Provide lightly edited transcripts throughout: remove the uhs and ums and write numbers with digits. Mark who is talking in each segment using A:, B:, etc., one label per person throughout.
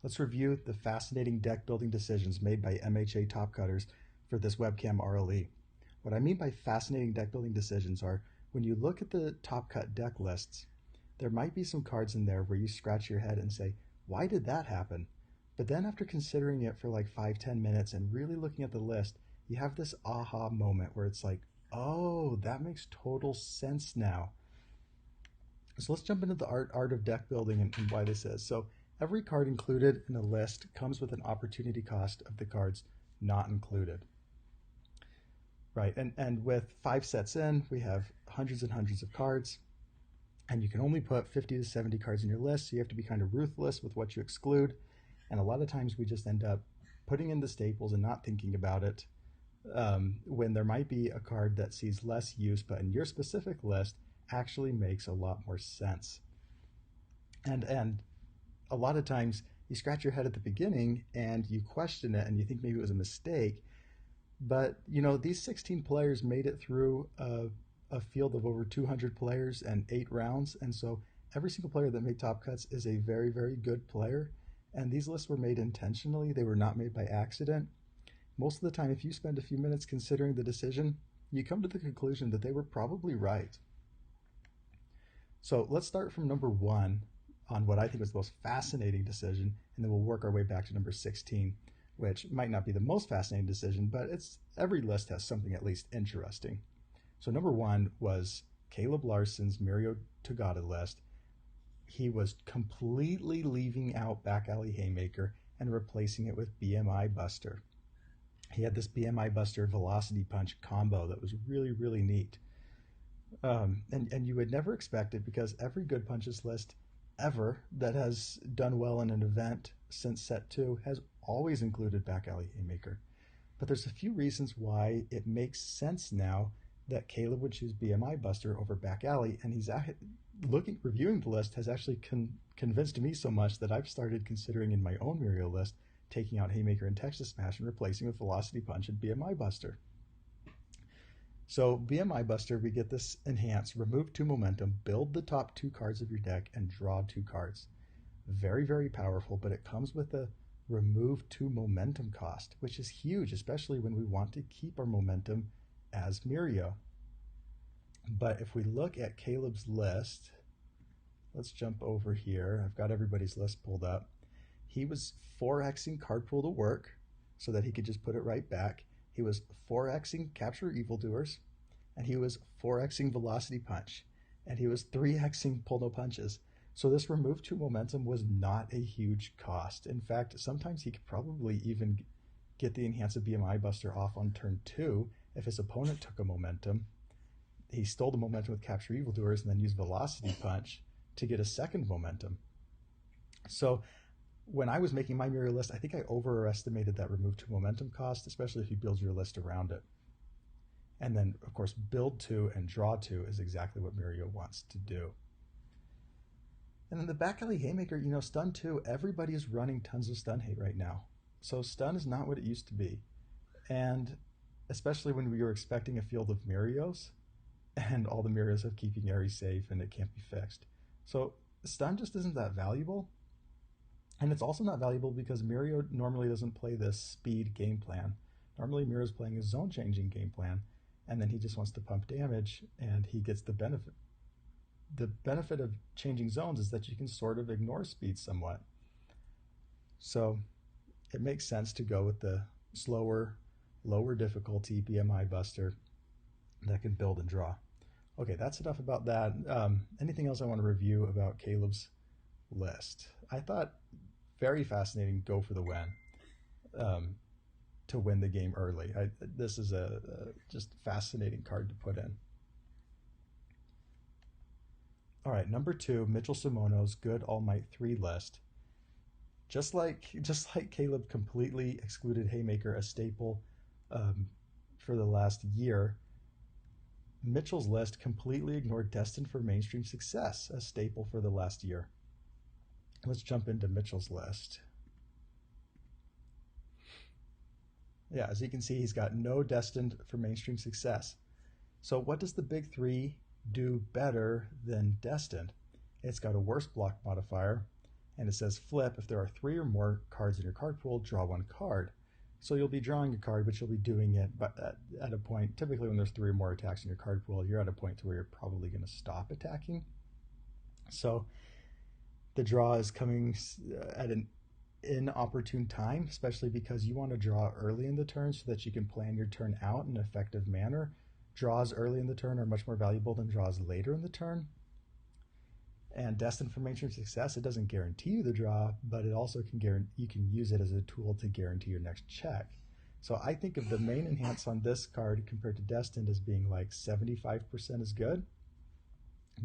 A: Let's review the fascinating deck building decisions made by MHA top cutters for this Webcam RLE. What I mean by fascinating deck building decisions are when you look at the top cut deck lists, there might be some cards in there where you scratch your head and say, why did that happen? But then after considering it for like 5-10 minutes and really looking at the list, you have this aha moment where it's like, oh, that makes total sense now. So let's jump into the art of deck building and why this is. So every card included in a list comes with an opportunity cost of the cards not included. Right, and with 5 sets in, we have hundreds and hundreds of cards, and you can only put 50 to 70 cards in your list, so you have to be kind of ruthless with what you exclude. And a lot of times we just end up putting in the staples and not thinking about it when there might be a card that sees less use, but in your specific list actually makes a lot more sense. And a lot of times you scratch your head at the beginning and you question it and you think maybe it was a mistake. But, you know, these 16 players made it through a field of over 200 players and 8 rounds. And so every single player that made top cuts is a very, very good player. And these lists were made intentionally. They were not made by accident. Most of the time, if you spend a few minutes considering the decision, you come to the conclusion that they were probably right. So let's start from number 1 on what I think was the most fascinating decision, and then we'll work our way back to number 16. Which might not be the most fascinating decision, but every list has something at least interesting. So number 1 was Caleb Larson's Mirio Tagada list. He was completely leaving out Back Alley Haymaker and replacing it with BMI Buster. He had this BMI Buster Velocity Punch combo that was really, really neat. And you would never expect it because every Good Punches list ever that has done well in an event since set 2 has always included Back Alley Haymaker. But there's a few reasons why it makes sense now that Caleb would choose BMI Buster over Back Alley, and he's reviewing the list has actually convinced me so much that I've started considering in my own Mirio list taking out Haymaker and Texas Smash and replacing with Velocity Punch and BMI Buster. So BMI Buster, we get this enhance, remove 2 momentum, build the top 2 cards of your deck, and draw 2 cards. Very, very powerful, but it comes with a remove 2 momentum cost, which is huge, especially when we want to keep our momentum as Mirio. But if we look at Caleb's list, let's jump over here. I've got everybody's list pulled up. He was 4xing card pool to work so that he could just put it right back. He was 4xing Capture Evildoers, and he was 4xing Velocity Punch, and he was 3xing Pull No Punches. So this remove 2 momentum was not a huge cost. In fact, sometimes he could probably even get the enhance of BMI Buster off on turn 2 if his opponent took a momentum. He stole the momentum with Capture Evildoers and then used Velocity Punch to get a second momentum. So when I was making my Mirio list, I think I overestimated that remove 2 momentum cost, especially if you build your list around it. And then, of course, build 2 and draw 2 is exactly what Mirio wants to do. And then the Back Alley Haymaker, you know, stun 2, everybody is running tons of stun hate right now. So stun is not what it used to be. And especially when we were expecting a field of Mirios, and all the Mirios have keeping Ares safe and it can't be fixed. So stun just isn't that valuable. And it's also not valuable because Mirio normally doesn't play this speed game plan. Normally Mirio's playing a zone changing game plan, and then he just wants to pump damage and he gets the benefit. The benefit of changing zones is that you can sort of ignore speed somewhat. So it makes sense to go with the slower, lower difficulty BMI Buster that can build and draw. Okay, that's enough about that. Anything else I want to review about Caleb's list? I thought very fascinating, go for the win, to win the game early. This is a just fascinating card to put in. All right, number 2, Mitchell Simono's Good All Might 3 list. Just like Caleb completely excluded Haymaker, a staple for the last year, Mitchell's list completely ignored Destined for Mainstream Success, a staple for the last year. Let's jump into Mitchell's list. Yeah, as you can see, he's got no Destined for Mainstream Success. So what does the big 3 do better than Destined? It's got a worse block modifier, And it says flip, if there are 3 or more cards in your card pool, draw 1 card. So you'll be drawing a card, but you'll be doing it at a point, typically when there's 3 or more attacks in your card pool, you're at a point to where you're probably going to stop attacking. So the draw is coming at an inopportune time, especially because you want to draw early in the turn so that you can plan your turn out in an effective manner. Draws early in the turn are much more valuable than draws later in the turn. And destined for major success, it doesn't guarantee you the draw, but it also you can use it as a tool to guarantee your next check. So I think of the main enhance on this card compared to destined as being like 75% is good.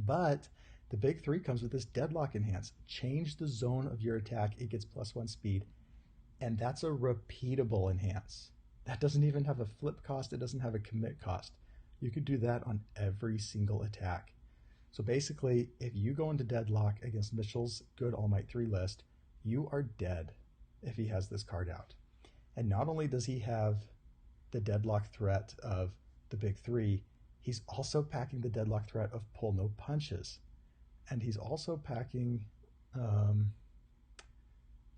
A: But the big 3 comes with this deadlock enhance. Change the zone of your attack, it gets +1 speed. And that's a repeatable enhance. That doesn't even have a flip cost, it doesn't have a commit cost. You could do that on every single attack. So basically, if you go into deadlock against Mitchell's good All Might 3 list, you are dead if he has this card out. And not only does he have the deadlock threat of the big 3, he's also packing the deadlock threat of pull no punches. And he's also packing,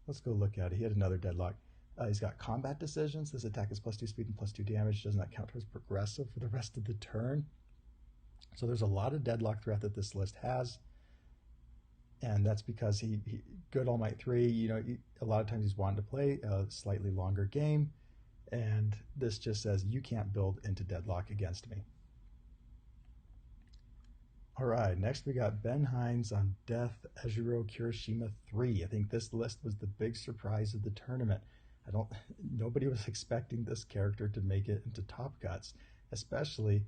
A: let's go look at it. He had another deadlock. He's got combat decisions. This attack is +2 speed and +2 damage. Does not count towards progressive for the rest of the turn. So there's a lot of deadlock threat that this list has, and that's because he good All Might 3, a lot of times he's wanting to play a slightly longer game, and this just says you can't build into deadlock against me. All right, next we got Ben Hines on Death Ejiro Kirishima 3. I think this list was the big surprise of the tournament. Nobody was expecting this character to make it into top cuts, especially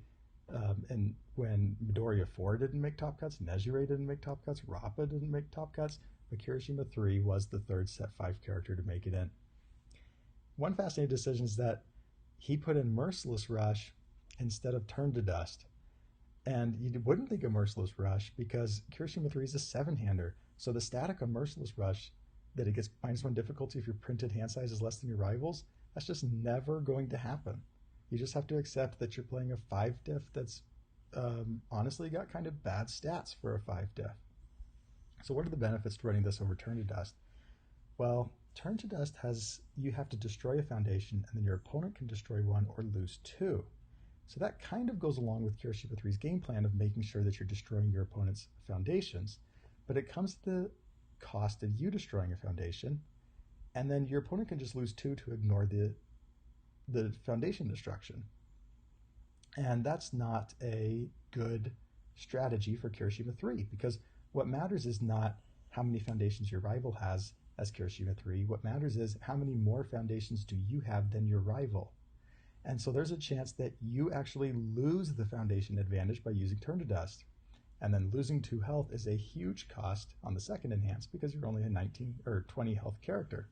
A: and when Midoriya 4 didn't make top cuts, Nejire didn't make top cuts, Rappa didn't make top cuts, but Kirishima 3 was the 3rd set 5 character to make it in. One fascinating decision is that he put in Merciless Rush instead of Turn to Dust. And you wouldn't think of Merciless Rush because Kirishima 3 is a 7-hander. So the static on Merciless Rush, that it gets -1 difficulty if your printed hand size is less than your rivals, that's just never going to happen. You just have to accept that you're playing a 5 diff that's honestly got kind of bad stats for a 5 diff. So what are the benefits to running this over Turn to Dust? Well, Turn to Dust you have to destroy a foundation, and then your opponent can destroy 1 or lose 2. So that kind of goes along with Kirishima 3's game plan of making sure that you're destroying your opponent's foundations, but it comes at the cost of you destroying a foundation, and then your opponent can just lose 2 to ignore the foundation destruction. And that's not a good strategy for Kirishima 3, because what matters is not how many foundations your rival has as Kirishima 3. What matters is how many more foundations do you have than your rival. And so there's a chance that you actually lose the foundation advantage by using Turn to Dust. And then losing 2 health is a huge cost on the second enhance because you're only a 19 or 20 health character.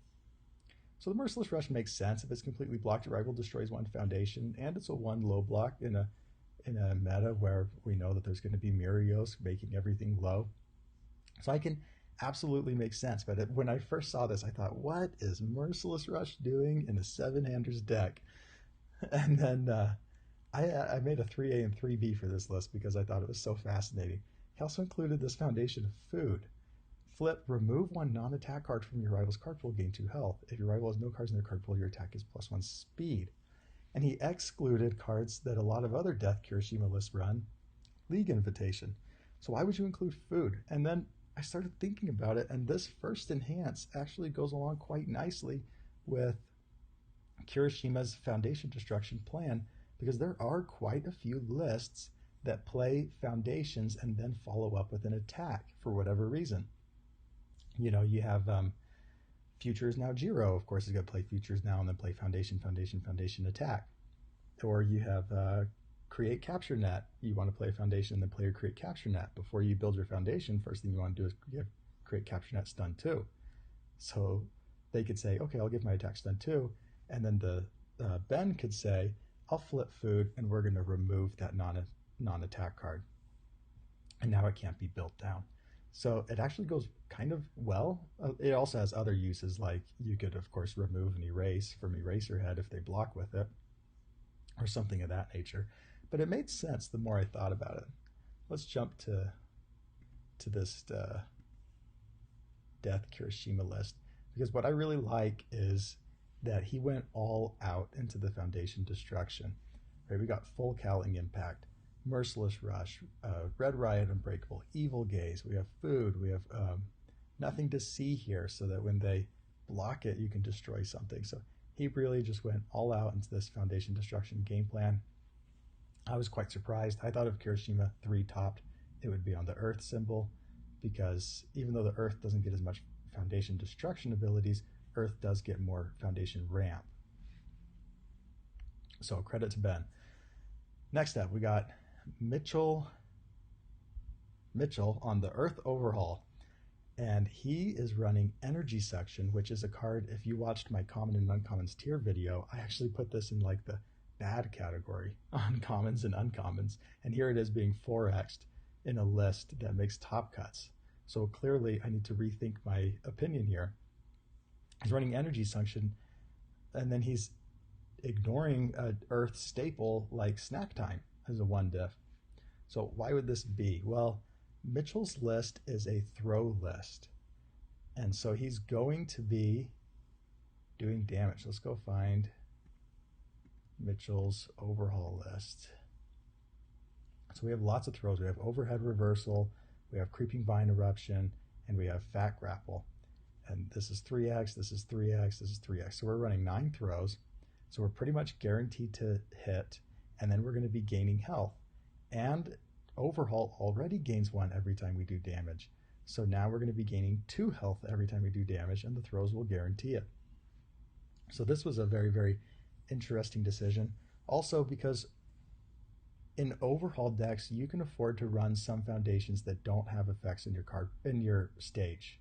A: So the Merciless Rush makes sense if it's completely blocked. Your rival destroys 1 foundation, and it's a 1 low block in a meta where we know that there's going to be Mirios making everything low. So I can absolutely make sense. But when I first saw this, I thought, what is Merciless Rush doing in a 7-handers deck? And then I made a 3A and 3B for this list because I thought it was so fascinating. He also included this foundation of food. Flip, remove 1 non-attack card from your rival's card pool, gain 2 health. If your rival has no cards in their card pool, your attack is +1 speed. And he excluded cards that a lot of other Death Kirishima lists run. League Invitation. So why would you include food? And then I started thinking about it, and this first enhance actually goes along quite nicely with Kirishima's foundation destruction plan, because there are quite a few lists that play foundations and then follow up with an attack for whatever reason. You have Futures Now Jiro, of course, is going to play Futures Now and then play Foundation, Foundation, Foundation, Attack. Or you have Create Capture Net. You want to play a foundation and then play your Create Capture Net. Before you build your foundation, first thing you want to do is give Create Capture Net stun 2. So they could say, okay, I'll give my attack stun 2, and then the Ben could say, I'll flip food and we're going to remove that non-attack card. And now it can't be built down. So it actually goes kind of well. It also has other uses, like you could, of course, remove an erase from Eraserhead if they block with it, or something of that nature. But it made sense the more I thought about it. Let's jump to this death Kirishima list, because what I really like is that he went all out into the Foundation destruction. Right, we got full cowling impact, merciless rush, red riot unbreakable, evil gaze. We have food. We have nothing to see here, so that when they block it, you can destroy something. So he really just went all out into this Foundation destruction game plan. I was quite surprised. I thought if Kirishima 3 topped, it would be on the Earth symbol, because even though the Earth doesn't get as much Foundation destruction abilities, Earth does get more Foundation ramp. So credit to Ben. Next up, we got Mitchell on the Earth Overhaul. And he is running Energy Section, which is a card, if you watched my common and uncommons tier video, I actually put this in like the bad category on commons and uncommons. And here it is being 4x'd in a list that makes top cuts. So clearly I need to rethink my opinion here. He's running Energy Section, and then he's ignoring an Earth staple like Snack Time as a 1 diff. So why would this be? Well, Mitchell's list is a throw list, and so he's going to be doing damage. Let's go find Mitchell's overhaul list. So we have lots of throws. We have overhead reversal, we have creeping vine eruption, and we have fat grapple. And this is 3x, this is 3x, this is 3x. So we're running 9 throws. So we're pretty much guaranteed to hit, and then we're going to be gaining health. And overhaul already gains 1 every time we do damage. So now we're going to be gaining 2 health every time we do damage, and the throws will guarantee it. So this was a very, very interesting decision. Also because in overhaul decks, you can afford to run some foundations that don't have effects in your stage.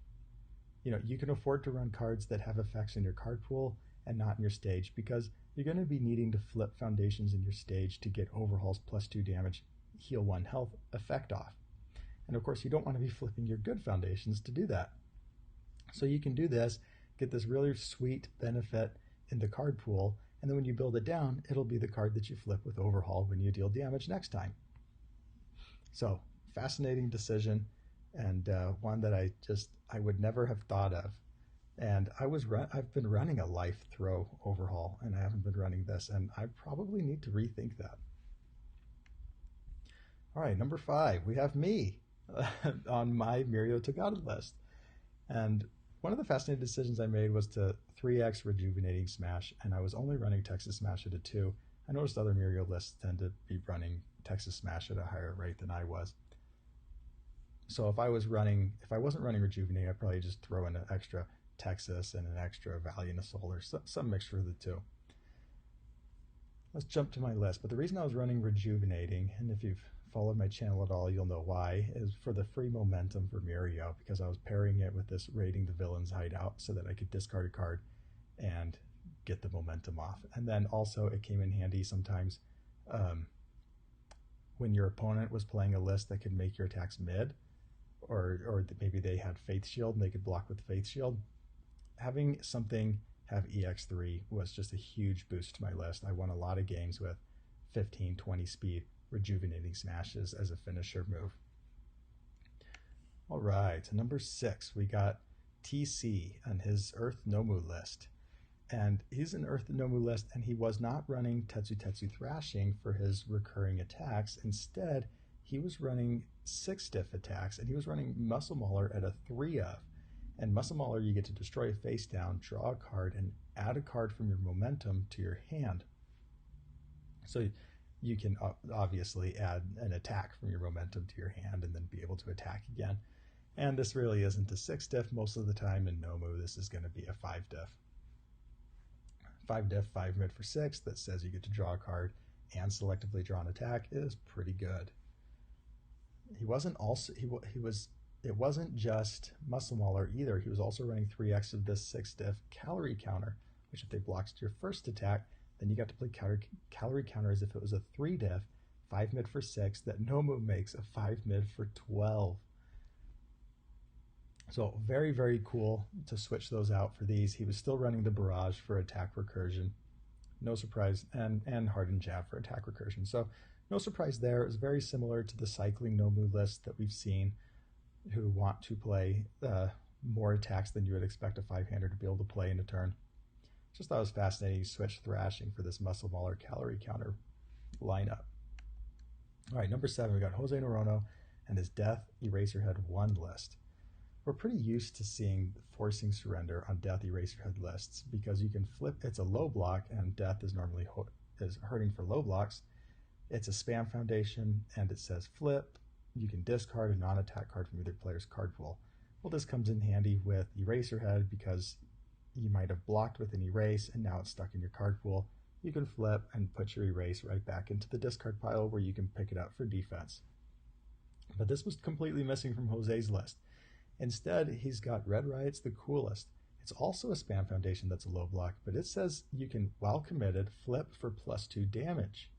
A: You know, you can afford to run cards that have effects in your card pool and not in your stage, because you're going to be needing to flip foundations in your stage to get overhauls +2 damage, heal 1 health effect off. And of course, you don't want to be flipping your good foundations to do that. So you can do this, get this really sweet benefit in the card pool, and then when you build it down, it'll be the card that you flip with overhaul when you deal damage next time. So fascinating decision, and one that I would never have thought of. And I've been running a life throw overhaul, and I haven't been running this, and I probably need to rethink that. All right, number 5, we have me on my Mirio to God list. And one of the fascinating decisions I made was to 3x Rejuvenating Smash, and I was only running Texas Smash at a 2. I noticed other Mirio lists tend to be running Texas Smash at a higher rate than I was. So if I wasn't running Rejuvenate, I'd probably just throw in an extra Texas and an extra Valiant Assault, or some mixture of the two. Let's jump to my list. But the reason I was running Rejuvenating, and if you've followed my channel at all, you'll know why, is for the free momentum for Mirio, because I was pairing it with this Raiding the Villain's Hideout so that I could discard a card and get the momentum off. And then also it came in handy sometimes when your opponent was playing a list that could make your attacks mid, or maybe they had Faith Shield and they could block with Faith Shield. Having something have EX3 was just a huge boost to my list. I won a lot of games with 15, 20 speed Rejuvenating Smashes as a finisher move. All right, number 6, we got TC on his Earth Nomu list. And he's an Earth Nomu list, and he was not running Tetsu Tetsu Thrashing for his recurring attacks. Instead, he was running 6 stiff attacks, and he was running Muscle Mauler at a 3-of. And Muscle Mauler, you get to destroy a face down, draw a card, and add a card from your momentum to your hand. So you can obviously add an attack from your momentum to your hand and then be able to attack again. And this really isn't a 6 diff most of the time. In Nomu, this is going to be a 5 diff. 5 diff, 5 mid for 6 that says you get to draw a card and selectively draw an attack is pretty good. He wasn't also it wasn't just Muscle Mauler either. He was also running 3x of this 6 diff Calorie Counter, which if they blocked your first attack, then you got to play Calorie Counter as if it was a 3 diff, 5 mid for 6, that Nomu makes a 5 mid for 12. So very, very cool to switch those out for these. He was still running the Barrage for attack recursion. No surprise, and Hardened Jab for attack recursion. So no surprise there. It was very similar to the cycling Nomu list that we've seen, who want to play more attacks than you would expect a five-hander to be able to play in a turn. Just thought it was fascinating. Switch Thrashing for this Muscle Mauler calorie counter lineup. All right, number 7, we got Jose Norono and his Death Eraserhead 1 list. We're pretty used to seeing Forcing Surrender on Death Eraserhead lists because you can flip, it's a low block, and Death is normally hurting for low blocks. It's a spam foundation, and it says flip. You can discard a non-attack card from either player's card pool. Well, this comes in handy with Eraserhead because you might have blocked with an erase, and now it's stuck in your card pool. You can flip and put your erase right back into the discard pile where you can pick it up for defense. But this was completely missing from Jose's list. Instead, he's got Red Riot's the coolest. It's also a spam foundation that's a low block, but it says you can, while committed, flip for +2 damage.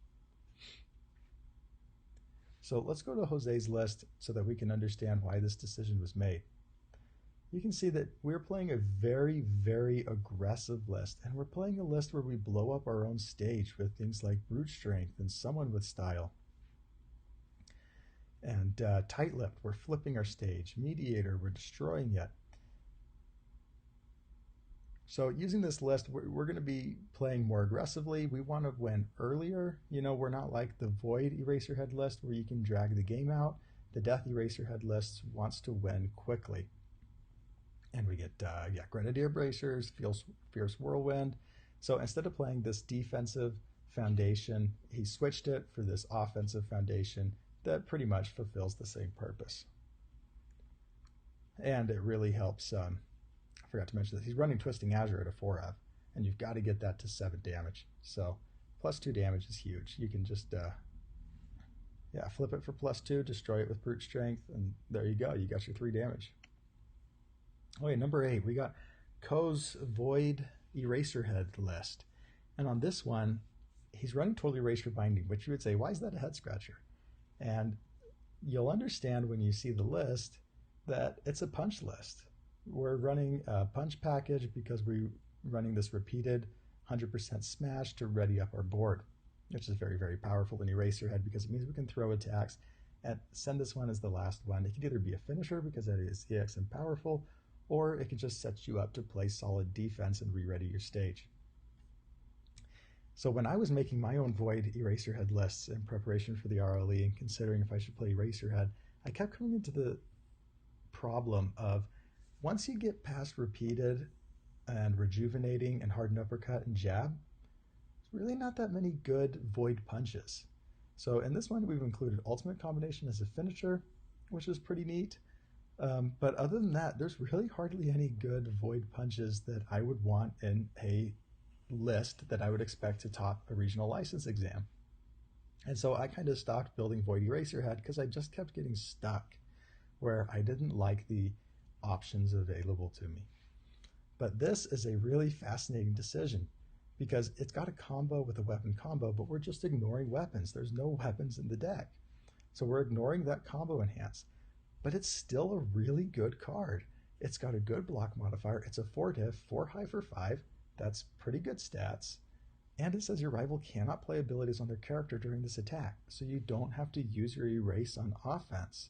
A: So let's go to Jose's list so that we can understand why this decision was made. You can see that we're playing a very, very aggressive list, and we're playing a list where we blow up our own stage with things like Brute Strength and Someone with Style. And Tight-Lipped, we're flipping our stage. Mediator, we're destroying it. So using this list, we're going to be playing more aggressively. We want to win earlier. You know, we're not like the Void Eraserhead list where you can drag the game out. The Death Eraserhead list wants to win quickly. And we get Grenadier Bracers, Fierce Whirlwind. So instead of playing this defensive foundation, he switched it for this offensive foundation that pretty much fulfills the same purpose. And it really helps. I forgot to mention this. He's running Twisting Azure at a 4F, and you've got to get that to 7 damage. So +2 damage is huge. You can just flip it for +2, destroy it with Brute Strength, and there you go. You got your 3 damage. Okay, number 8, we got Ko's Void Eraserhead list. And on this one, he's running Total Erasure Binding, which you would say, why is that a head scratcher? And you'll understand when you see the list that it's a punch list. We're running a punch package because we're running this repeated 100% smash to ready up our board, which is very, very powerful in Eraserhead because it means we can throw attacks and send this one as the last one. It could either be a finisher because that is EX and powerful, or it can just set you up to play solid defense and re-ready your stage. So when I was making my own Void Eraserhead lists in preparation for the RLE and considering if I should play Eraserhead, I kept coming into the problem of once you get past repeated and rejuvenating and hardened uppercut and jab, there's really not that many good Void punches. So in this one, we've included Ultimate Combination as a finisher, which is pretty neat. But other than that, there's really hardly any good Void punches that I would want in a list that I would expect to top a regional license exam. And so I kind of stopped building Void Eraserhead because I just kept getting stuck where I didn't like the options available to me. But this is a really fascinating decision because it's got a combo with a weapon combo, but we're just ignoring weapons. There's no weapons in the deck. So we're ignoring that combo enhance. But it's still a really good card. It's got a good block modifier. It's a 4-diff, 4 high for 5. That's pretty good stats. And it says your rival cannot play abilities on their character during this attack. So you don't have to use your erase on offense.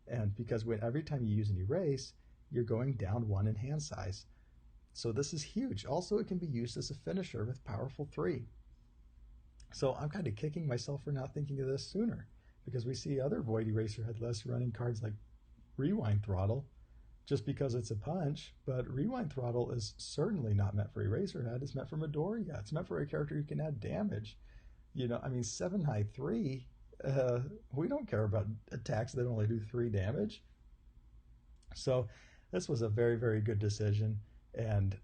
A: And because every time you use an erase, you're going down 1 in hand size. So this is huge. Also, it can be used as a finisher with powerful 3. So I'm kind of kicking myself for not thinking of this sooner because we see other Void Eraserhead lists running cards like Rewind Throttle just because it's a punch, but Rewind Throttle is certainly not meant for Eraserhead. It's meant for Midoriya. It's meant for a character who can add damage. You know, I mean, 7 high 3, we don't care about attacks that only do 3 damage. So this was a very, very good decision. And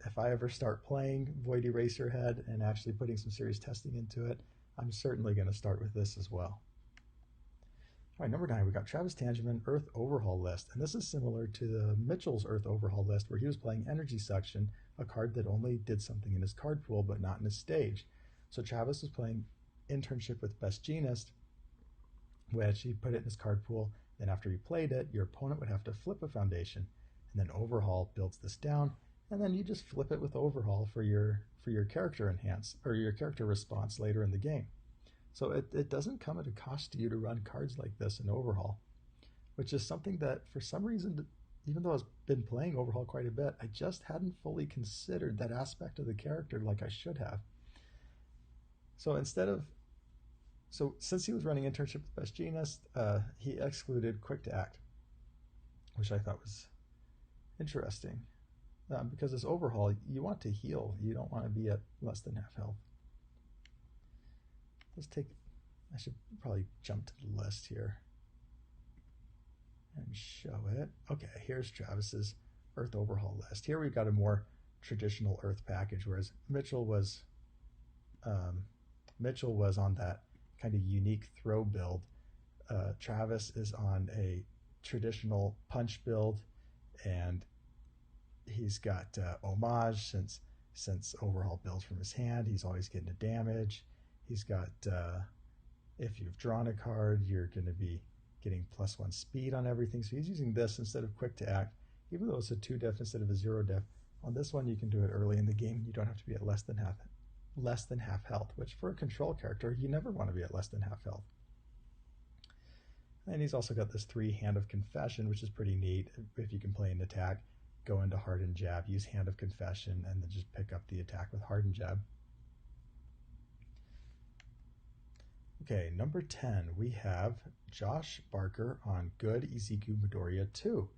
A: if I ever start playing Void Eraserhead and actually putting some serious testing into it, I'm certainly going to start with this as well. All right, number 9, we got Travis Tangeman Earth Overhaul list. And this is similar to the Mitchell's Earth Overhaul list where he was playing Energy Suction, a card that only did something in his card pool but not in his stage. So Travis was playing Internship with Best Genist, which he put it in his card pool. Then after he played it, your opponent would have to flip a foundation. And then Overhaul builds this down, and then you just flip it with Overhaul for your character enhance or your character response later in the game. So it doesn't come at a cost to you to run cards like this in Overhaul, which is something that for some reason even though I've been playing Overhaul quite a bit, I just hadn't fully considered that aspect of the character like I should have. So since he was running internship with Best Jeanist, he excluded Quick to Act, which I thought was interesting. Because this Overhaul, you want to heal. You don't want to be at less than half health. I should probably jump to the list here and show it. Okay, here's Travis's Earth Overhaul list. Here we've got a more traditional Earth package, whereas Mitchell was on that kind of unique throw build. Travis is on a traditional punch build, and he's got Homage since Overhaul builds from his hand. He's always getting a damage. He's got, if you've drawn a card, you're going to be getting +1 speed on everything. So he's using this instead of Quick to Act, even though it's a 2-def instead of a 0-def. On this one, you can do it early in the game. You don't have to be at less than half health, which for a control character, you never want to be at less than half health. And he's also got this 3 Hand of Confession, which is pretty neat. If you can play an attack, go into Hardened Jab, use Hand of Confession, and then just pick up the attack with Hardened Jab. Okay, number 10, we have Josh Barker on Good Izuku Midoriya 2,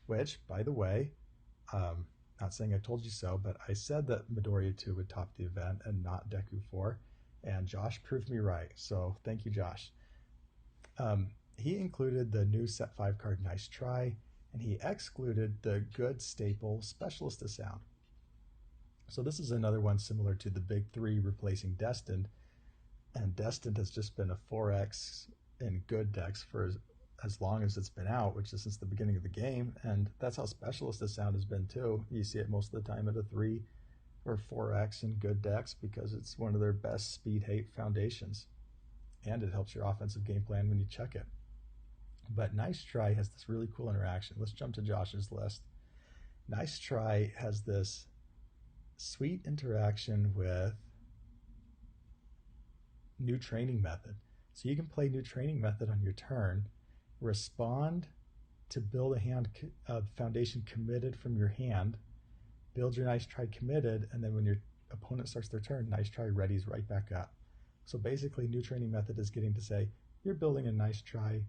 A: which, by the way, not saying I told you so, but I said that Midoriya 2 would top the event and not Deku 4, and Josh proved me right, so thank you, Josh. He included the new Set 5 card Nice Try, and he excluded the good staple Specialist of Sound. So this is another one similar to the big 3 replacing Destined, and Destined has just been a 4X in good decks for as long as it's been out, which is since the beginning of the game, and that's how Specialist of Sound has been too. You see it most of the time at a 3 or 4X in good decks because it's one of their best speed-hate foundations, and it helps your offensive game plan when you check it. But Nice Try has this really cool interaction. Let's jump to Josh's list. Nice Try has this sweet interaction with New Training Method. So you can play New Training Method on your turn, respond to build a foundation committed from your hand, build your Nice Try committed, and then when your opponent starts their turn, Nice Try readies right back up. So basically, New Training Method is getting to say, you're building a Nice Try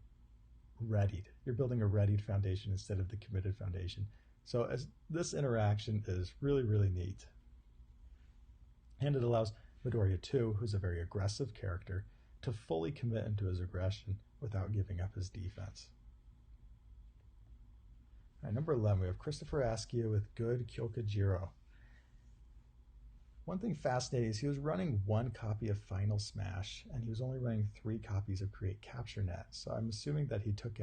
A: readied. You're building a readied foundation instead of the committed foundation. So this interaction is really, really neat. And it allows Midoriya 2, who's a very aggressive character, to fully commit into his aggression without giving up his defense. All right, number 11, we have Christopher Askia with Good Kyokujiro. One thing fascinating is he was running 1 copy of Final Smash, and he was only running 3 copies of Create Capture Net. So I'm assuming that he took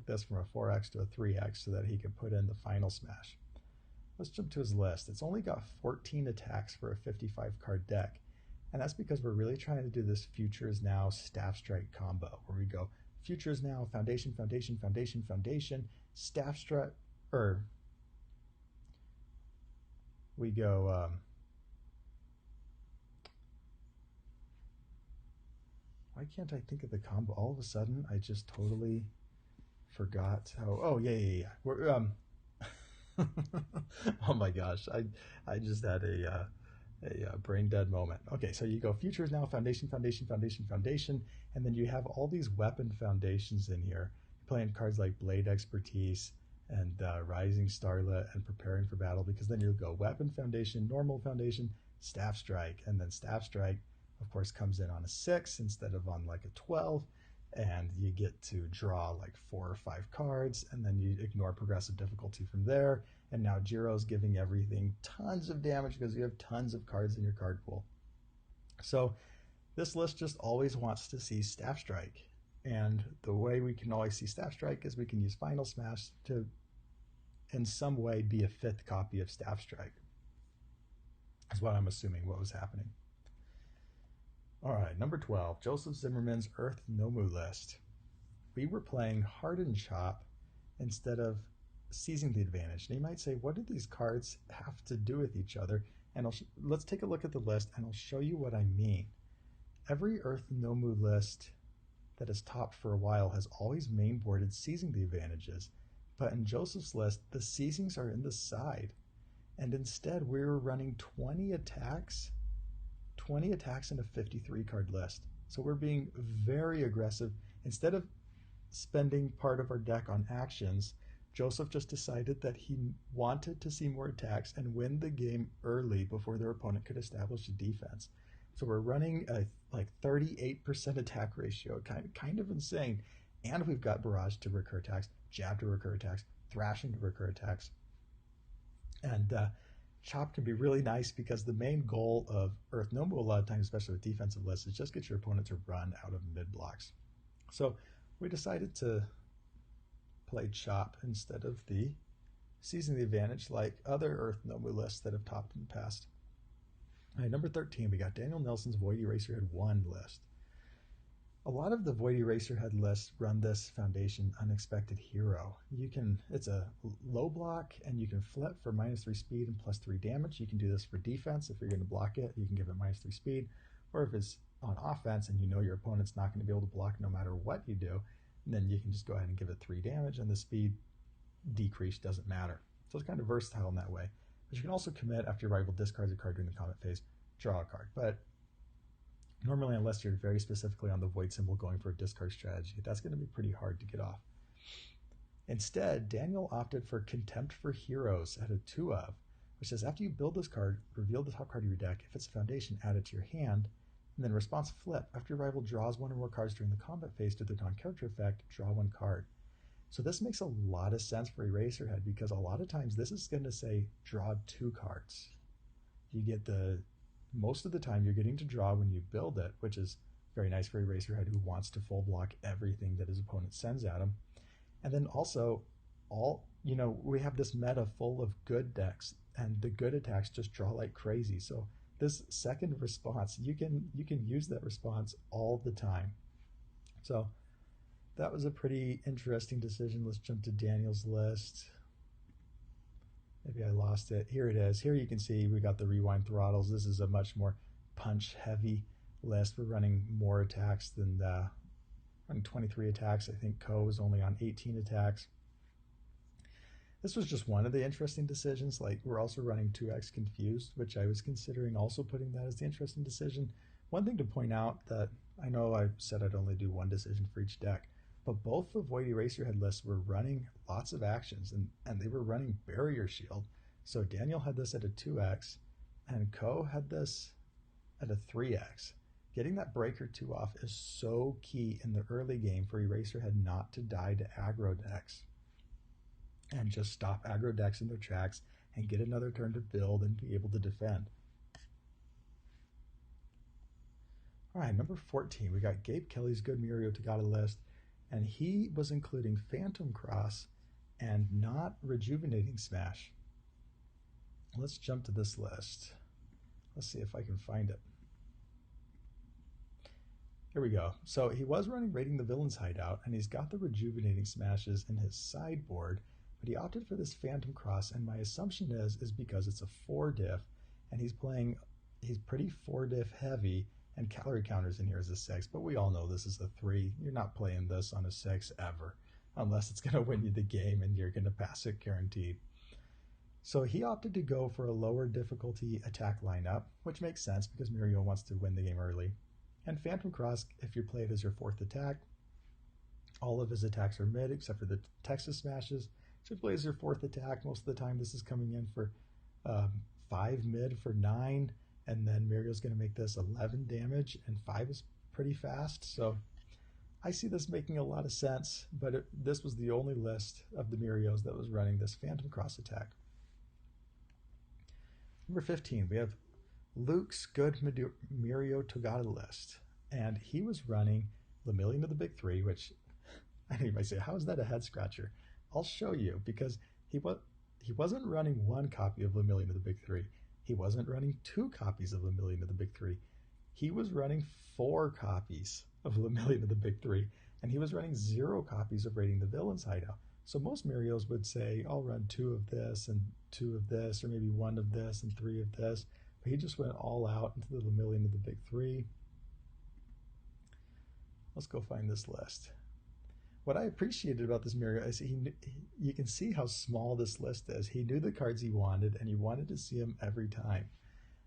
A: this from a 4X to a 3X so that he could put in the Final Smash. Let's jump to his list. It's only got 14 attacks for a 55 card deck. And that's because we're really trying to do this Future is Now Staff Strike combo, where we go Future is Now, Foundation, Foundation, Foundation, Foundation, Staff Strike, or we go, why can't I think of the combo? All of a sudden, I just totally forgot how, oh, yeah. We're, oh my gosh, I just had a brain dead moment. Okay, so you go Future is Now, Foundation, Foundation, Foundation, Foundation, and then you have all these weapon foundations in here. You're playing cards like Blade Expertise and Rising Starlet and Preparing for Battle, because then you'll go Weapon Foundation, Normal Foundation, Staff Strike, and then Staff Strike, of course, comes in on a 6 instead of on like a 12, and you get to draw like 4 or 5 cards, and then you ignore progressive difficulty from there. And now Jiro's giving everything tons of damage because you have tons of cards in your card pool. So this list just always wants to see Staff Strike. And the way we can always see Staff Strike is we can use Final Smash to, in some way, be a 5th copy of Staff Strike. Is what I'm assuming what was happening. All right, number 12, Joseph Zimmerman's Earth Nomu list. We were playing Hardened Chop instead of Seizing the Advantage. And you might say, what do these cards have to do with each other? And let's take a look at the list, and I'll show you what I mean. Every Earth Nomu list that has topped for a while has always mainboarded Seizing the Advantages. But in Joseph's list, the seizings are in the side. And instead, we were running 20 attacks in a 53 card list. So we're being very aggressive. Instead of spending part of our deck on actions, Joseph just decided that he wanted to see more attacks and win the game early before their opponent could establish a defense. So we're running a like 38% attack ratio, kind of insane. And we've got barrage to recur attacks, jab to recur attacks, thrashing to recur attacks. And chop can be really nice because the main goal of Earth Nomu a lot of times, especially with defensive lists, is just get your opponent to run out of mid blocks. So we decided to play chop instead of the seizing the advantage like other Earth Nomu lists that have topped in the past. All right, number 13, we got Daniel Nelson's Void Eraserhead 1 list. A lot of the Void Eraserhead lists run this foundation Unexpected Hero. It's a low block and you can flip for -3 speed and +3 damage. You can do this for defense. If you're going to block it, you can give it -3 speed. Or if it's on offense and you know your opponent's not going to be able to block no matter what you do, then you can just go ahead and give it 3 damage and the speed decrease doesn't matter. So it's kind of versatile in that way. But you can also commit after your rival discards a card during the combat phase, draw a card. But normally, unless you're very specifically on the void symbol going for a discard strategy, that's going to be pretty hard to get off. Instead, Daniel opted for Contempt for Heroes at a 2 of, which says after you build this card, reveal the top card of your deck. If it's a foundation, add it to your hand. And then response flip. After your rival draws 1 or more cards during the combat phase to their non-character effect, draw 1 card. So this makes a lot of sense for Eraserhead because a lot of times this is going to say draw 2 cards. You get most of the time you're getting to draw when you build it, which is very nice for Eraserhead who wants to full block everything that his opponent sends at him. And then also, we have this meta full of good decks, and the good attacks just draw like crazy. So this second response, you can use that response all the time. So that was a pretty interesting decision. Let's jump to Daniel's list. Maybe I lost it. Here it is. Here you can see we got the rewind throttles. This is a much more punch-heavy list. We're running more attacks than running 23 attacks. I think Ko is only on 18 attacks. This was just one of the interesting decisions. Like we're also running 2x Confused, which I was considering also putting that as the interesting decision. One thing to point out that I know I said I'd only do one decision for each deck, but both the Void Eraserhead lists were running lots of actions, and they were running Barrier Shield. So Daniel had this at a 2x, and Ko had this at a 3x. Getting that Breaker 2 off is so key in the early game for Eraserhead not to die to aggro decks. And just stop aggro decks in their tracks and get another turn to build and be able to defend. All right, number 14, we got Gabe Kelly's Good Mirio Tagada list. And he was including Phantom Cross and not Rejuvenating Smash. Let's jump to this list. Let's see if I can find it. Here we go. So he was running Raiding the Villain's Hideout, and he's got the Rejuvenating Smashes in his sideboard, but he opted for this Phantom Cross, and my assumption is because it's a 4 diff, and he's pretty 4 diff heavy, and calorie counters in here is a 6, but we all know this is a 3. You're not playing this on a 6 ever, unless it's going to win you the game and you're going to pass it guaranteed. So he opted to go for a lower difficulty attack lineup, which makes sense because Mirio wants to win the game early. And Phantom Cross, if you play it as your 4th attack, all of his attacks are mid except for the Texas Smashes. So if you play as your 4th attack, most of the time this is coming in for 5 mid for 9. And then Mirio's going to make this 11 damage, and 5 is pretty fast. So I see this making a lot of sense, but this was the only list of the Mirios that was running this Phantom Cross attack. Number 15, we have Luke's Good Mirio Tagada list. And he was running Lemillion of the Big Three, which I know you might say, how is that a head scratcher? I'll show you, because he wasn't running 1 copy of Lemillion of the Big Three. He wasn't running 2 copies of Lemillion of the Big Three. He was running 4 copies of Lemillion of the Big Three, and he was running 0 copies of Raiding the Villain's Hideout. So most Mirios would say, I'll run 2 of this and 2 of this, or maybe 1 of this and 3 of this. But he just went all out into the Lemillion of the Big Three. Let's go find this list. what I appreciated about this Mirio is you can see how small this list is. He knew the cards he wanted, and he wanted to see them every time.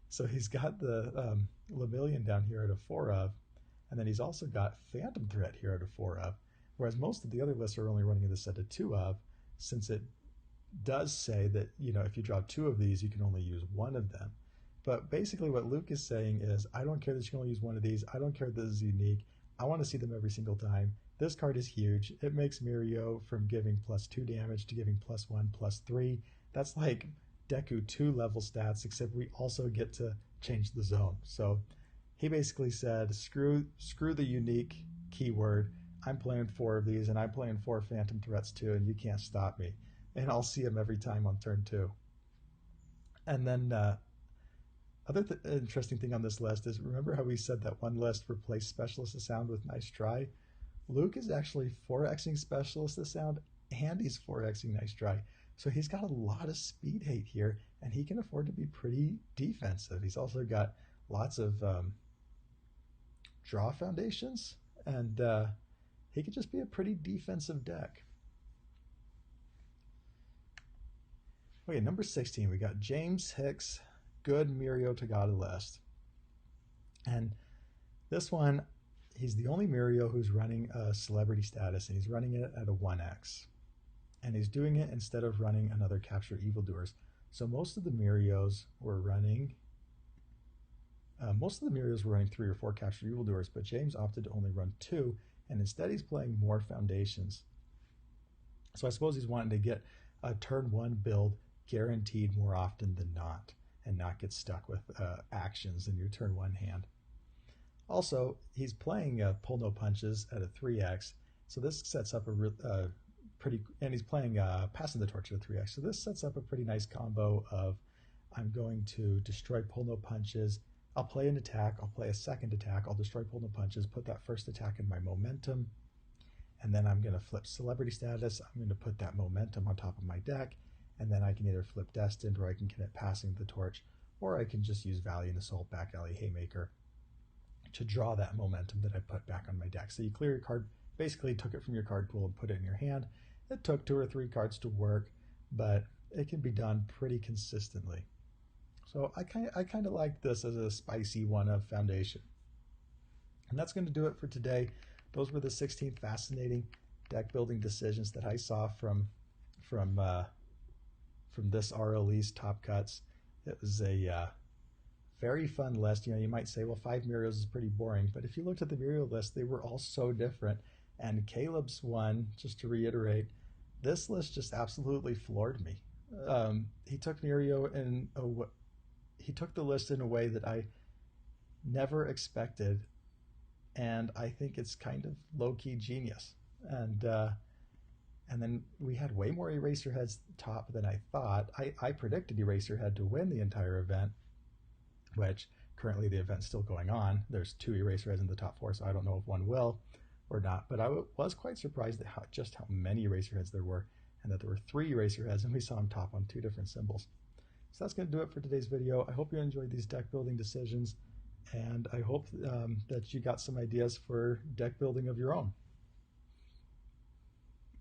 A: So he's got the Lemillion down here at a 4 of, and then he's also got Phantom Threat here at a 4 of, whereas most of the other lists are only running this at a 2 of, since it does say that, you know, if you draw 2 of these, you can only use 1 of them. But basically what Luke is saying is, I don't care that you can only use 1 of these. I don't care that this is unique. I want to see them every single time. This card is huge. It makes Mirio from giving +2 damage to giving +1, +3. That's like Deku 2 level stats, except we also get to change the zone. So he basically said, screw the unique keyword. I'm playing 4 of these, and I'm playing 4 Phantom Threats too, and you can't stop me. And I'll see them every time on turn 2. And then other interesting thing on this list is, remember how we said that one list replaced Specialist of Sound with Nice Try? Luke is actually 4xing Specialist of Sound, and he's 4xing Nice Try. So he's got a lot of speed hate here, and he can afford to be pretty defensive. He's also got lots of draw foundations, and he could just be a pretty defensive deck. Okay, number 16, we got James Hicks, good Mirio Tagada list. And this one, he's the only Mirio who's running a celebrity status, and he's running it at a 1x. And he's doing it instead of running another Capture Evildoers. So most of the Mirios were running 3 or 4 Capture Evildoers, but James opted to only run 2, and instead he's playing more foundations. So I suppose he's wanting to get a turn 1 build guaranteed more often than not, and not get stuck with actions in your turn 1 hand. Also, he's playing Pull No Punches at a 3x, so this sets up a and he's playing Passing the Torch at a 3x, so this sets up a pretty nice combo of, I'm going to destroy Pull No Punches, I'll play an attack, I'll play a second attack, I'll destroy Pull No Punches, put that first attack in my momentum, and then I'm going to flip Celebrity Status, I'm going to put that momentum on top of my deck, and then I can either flip Destined, or I can commit Passing the Torch, or I can just use Valiant Assault, Back Alley Haymaker to draw that momentum that I put back on my deck. So you clear your card, basically took it from your card pool and put it in your hand. It took 2 or 3 cards to work, but it can be done pretty consistently. So I kind of like this as a spicy one of Foundation. And that's going to do it for today. Those were the 16 fascinating deck building decisions that I saw from this RLE's Top Cuts. It was a very fun list. You know, you might say, well, 5 Mirios is pretty boring, but if you looked at the Mirio list, they were all so different. And Caleb's one, just to reiterate, this list just absolutely floored me. He took Mirio he took the list in a way that I never expected, and I think it's kind of low-key genius. And then we had way more Eraserheads top than I thought. I predicted Eraserhead to win the entire event, which currently the event's still going on. There's 2 Eraserheads in the top 4, so I don't know if one will or not. But I was quite surprised at just how many Eraserheads there were, and that there were 3 Eraserheads, and we saw them top on 2 different symbols. So that's going to do it for today's video. I hope you enjoyed these deck building decisions, and I hope that you got some ideas for deck building of your own.